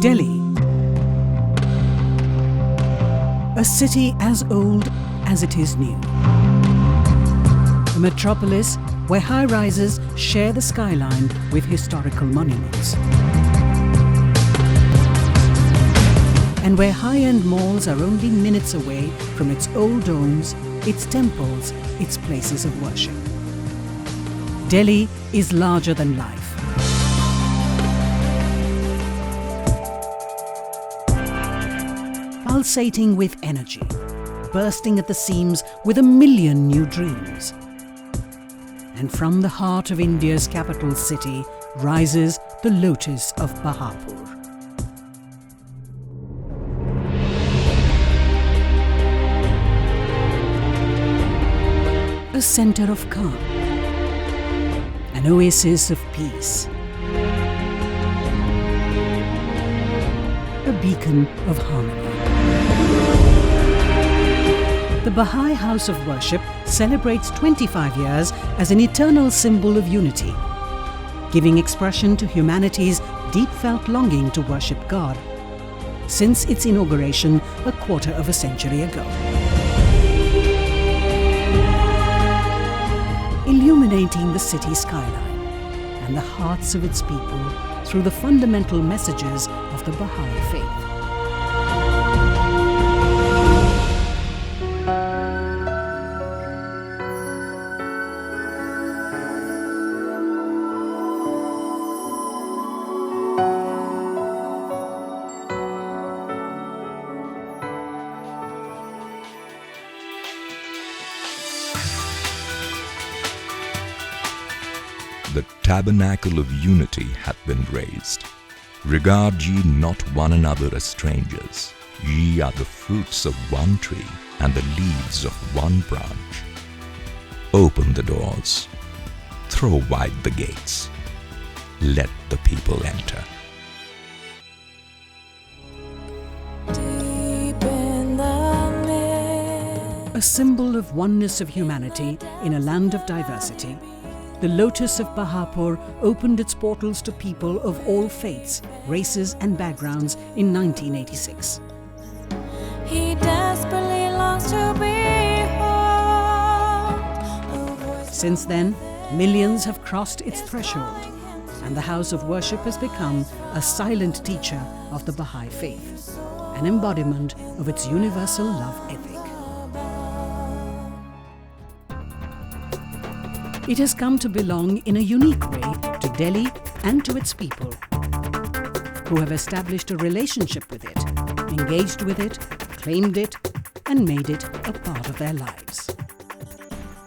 Delhi, a city as old as it is new. A metropolis where high-rises share the skyline with historical monuments. And where high-end malls are only minutes away from its old domes, its temples, its places of worship. Delhi is larger than life. Pulsating with energy, bursting at the seams with a million new dreams. And from the heart of India's capital city rises the lotus of Bahapur. A center of calm, an oasis of peace, a beacon of harmony. The Baha'i House of Worship celebrates 25 years as an eternal symbol of unity, giving expression to humanity's deep-felt longing to worship God since its inauguration a quarter of a century ago. Illuminating the city skyline and the hearts of its people through the fundamental messages of the Baha'i faith. The tabernacle of unity hath been raised. Regard ye not one another as strangers. Ye are the fruits of one tree and the leaves of one branch. Open the doors, throw wide the gates. Let the people enter. A symbol of oneness of humanity in a land of diversity, the Lotus of Bahapur opened its portals to people of all faiths, races and backgrounds in 1986. He desperately longs to be home. Since then, millions have crossed its threshold, and the House of Worship has become a silent teacher of the Baha'i faith, an embodiment of its universal love ethic. It has come to belong in a unique way to Delhi and to its people, who have established a relationship with it, engaged with it, claimed it, and made it a part of their lives.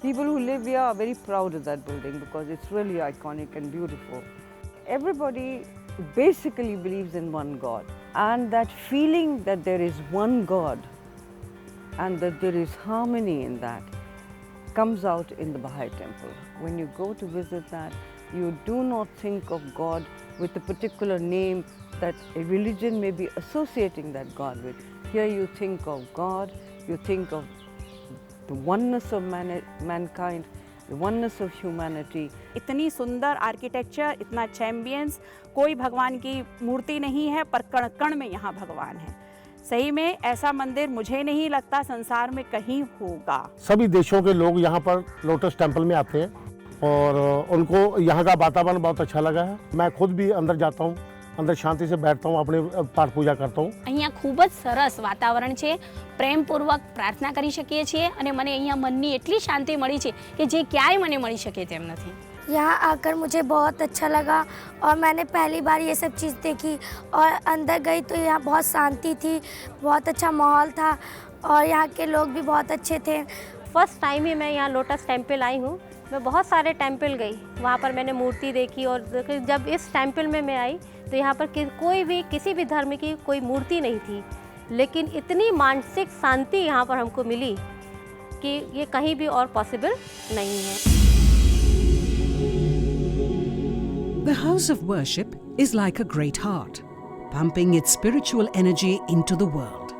People who live here are very proud of that building because it's really iconic and beautiful. Everybody basically believes in one God, and that feeling that there is one God and that there is harmony in that comes out in the Baha'i temple. When you go to visit that, you do not think of God with a particular name that a religion may be associating that God with. Here you think of God, you think of the oneness of mankind, the oneness of humanity. इतनी सुंदर architecture, इतना अच्छा ambience, कोई भगवान की मूर्ति नहीं है पर कण कण में यहाँ भगवान है। सही में ऐसा मंदिर मुझे नहीं लगता संसार में कहीं होगा। सभी देशों के लोग यहाँ पर लोटस टेम्पल में आते हैं और उनको यहाँ का वातावरण बहुत अच्छा लगा है। मैं खुद भी अंदर जाता हूँ, अंदर शांति से बैठता हूँ, अपने पाठ पूजा करता हूँ। અહીંયા ખૂબ જ સરસ વાતાવરણ છે, પ્રેમપૂર્વક પ્રાર્થના કરી શકીએ છીએ અને મને અહીંયા મનની એટલી શાંતિ મળી છે કે જે ક્યારેય મને મળી શકે તેમ નથી। यहाँ आकर मुझे बहुत अच्छा लगा और मैंने पहली बार ये सब चीज़ देखी और अंदर गई तो यहाँ बहुत शांति थी, बहुत अच्छा माहौल था और यहाँ के लोग भी बहुत अच्छे थे। फर्स्ट टाइम ही मैं यहाँ लोटस टेम्पल आई हूँ। मैं बहुत सारे टेम्पल गई, वहाँ पर मैंने मूर्ति देखी और जब इस टेम्पल में मैं आई तो यहाँ पर कोई भी किसी भी धर्म की कोई मूर्ति नहीं थी, लेकिन इतनी मानसिक शांति यहाँ पर हमको मिली कि ये कहीं भी और पॉसिबल नहीं है। The House of Worship is like a great heart, pumping its spiritual energy into the world.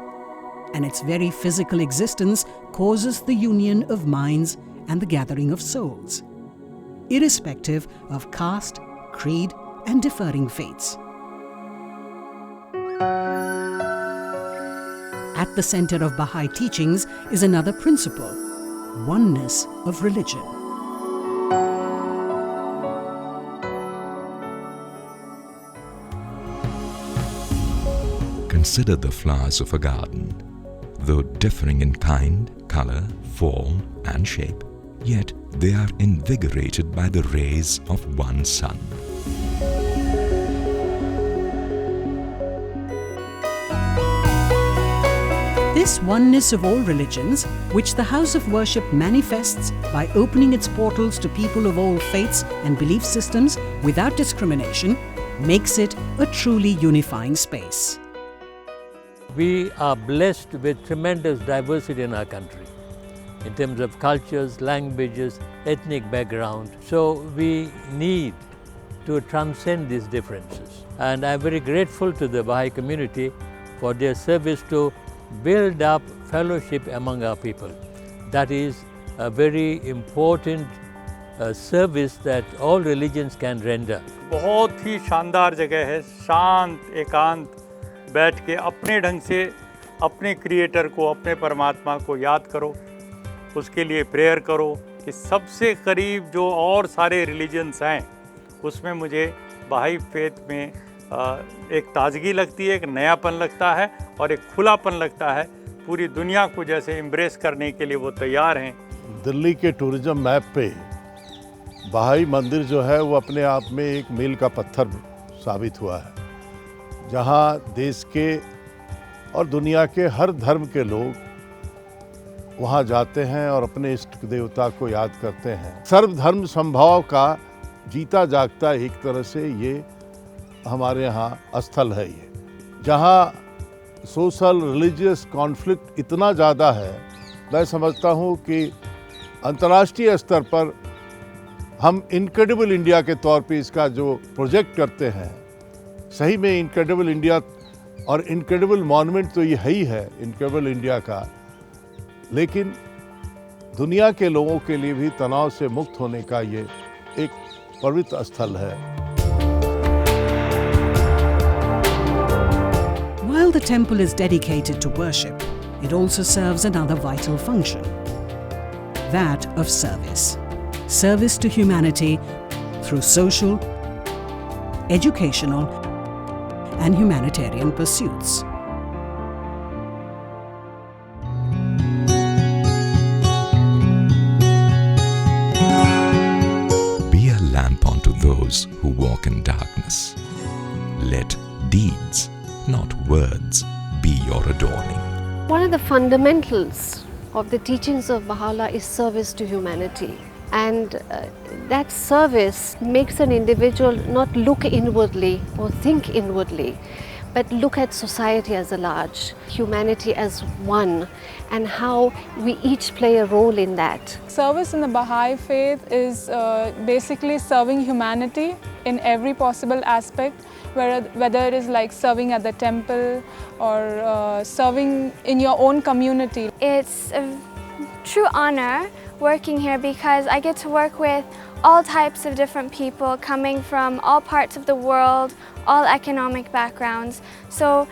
And its very physical existence causes the union of minds and the gathering of souls, irrespective of caste, creed, and differing faiths. At the center of Baha'i teachings is another principle: oneness of religion. Consider the flowers of a garden. Though differing in kind, color, form, and shape, yet they are invigorated by the rays of one sun. This oneness of all religions, which the House of Worship manifests by opening its portals to people of all faiths and belief systems without discrimination, makes it a truly unifying space. We are blessed with tremendous diversity in our country, in terms of cultures, languages, ethnic background. So we need to transcend these differences. And I'm very grateful to the Baha'i community for their service to build up fellowship among our people. That is a very important service that all religions can render. बहुत ही शानदार जगह है, शांत एकांत बैठ के अपने ढंग से अपने क्रिएटर को, अपने परमात्मा को याद करो, उसके लिए प्रेयर करो कि सबसे करीब जो और सारे रिलीजन्स हैं उसमें मुझे बहाई फेथ में एक ताजगी लगती है, एक नयापन लगता है और एक खुलापन लगता है। पूरी दुनिया को जैसे एम्ब्रेस करने के लिए वो तैयार हैं। दिल्ली के टूरिज्म मैप पे बहाई मंदिर जो है वो अपने आप में एक मील का पत्थर साबित हुआ है, जहाँ देश के और दुनिया के हर धर्म के लोग वहाँ जाते हैं और अपने इष्ट देवता को याद करते हैं। सर्वधर्म संभाव का जीता जागता एक तरह से ये हमारे यहाँ स्थल है, ये जहाँ सोशल रिलीजियस कॉन्फ्लिक्ट इतना ज़्यादा है। मैं समझता हूँ कि अंतर्राष्ट्रीय स्तर पर हम इनक्रेडिबल इंडिया के तौर पे इसका जो प्रोजेक्ट करते हैं, सही में इनक्रेडिबल इंडिया और इनक्रेडिबल मॉन्यूमेंट तो ये ही है इनक्रेडिबल इंडिया का, लेकिन दुनिया के लोगों के लिए भी तनाव से मुक्त होने का ये एक पवित्र स्थल है। While the temple is dedicated to worship, it also serves another vital function, that of service. Service to humanity through social, educational, and humanitarian pursuits. Be a lamp unto those who walk in darkness. Let deeds, not words, be your adorning. One of the fundamentals of the teachings of Baha'u'llah is service to humanity. And that service makes an individual not look inwardly or think inwardly, but look at society as a large, humanity as one, and how we each play a role in that. Service in the Baha'i faith is basically serving humanity in every possible aspect, whether it is like serving at the temple or serving in your own community. It's a true honor working here because I get to work with all types of different people coming from all parts of the world, all economic backgrounds. So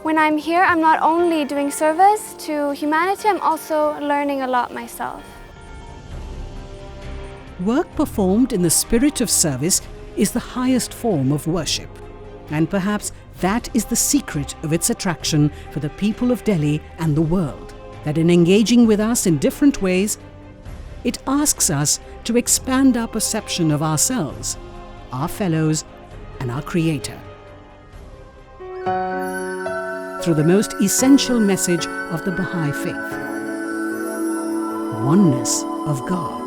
when I'm here, I'm not only doing service to humanity, I'm also learning a lot myself. Work performed in the spirit of service is the highest form of worship, and perhaps that is the secret of its attraction for the people of Delhi and the world, that in engaging with us in different ways, it asks us to expand our perception of ourselves, our fellows, and our Creator through the most essential message of the Baha'i faith: oneness of God.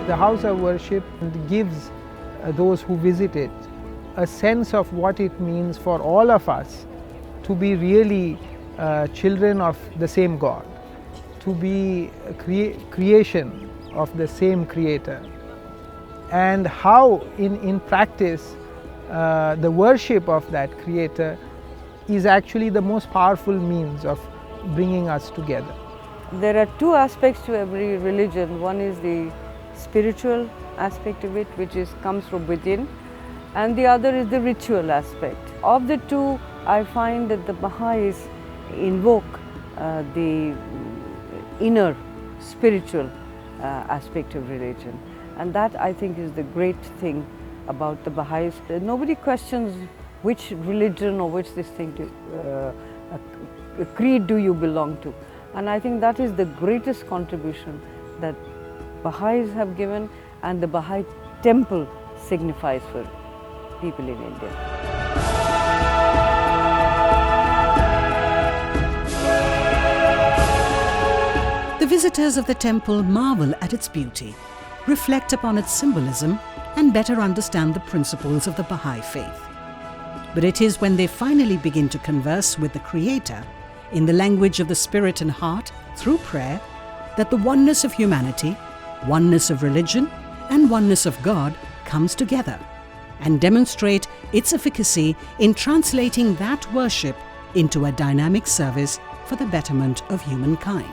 The house of worship gives those who visit it a sense of what it means for all of us to be really children of the same God, to be a creation of the same Creator, and how in practice the worship of that Creator is actually the most powerful means of bringing us together. There are two aspects to every religion. One is the spiritual aspect of it, which comes from within, and the other is the ritual aspect. Of the two, I find that the Baha'is invoke the inner spiritual aspect of religion, and that I think is the great thing about the Baha'is. Nobody questions which religion or which this thing creed do you belong to, and I think that is the greatest contribution that Baha'is have given and the Baha'i temple signifies for people in India. The visitors of the temple marvel at its beauty, reflect upon its symbolism, and better understand the principles of the Baha'i faith. But it is when they finally begin to converse with the Creator in the language of the spirit and heart through prayer that the oneness of humanity, oneness of religion, and oneness of God comes together and demonstrate its efficacy in translating that worship into a dynamic service for the betterment of humankind.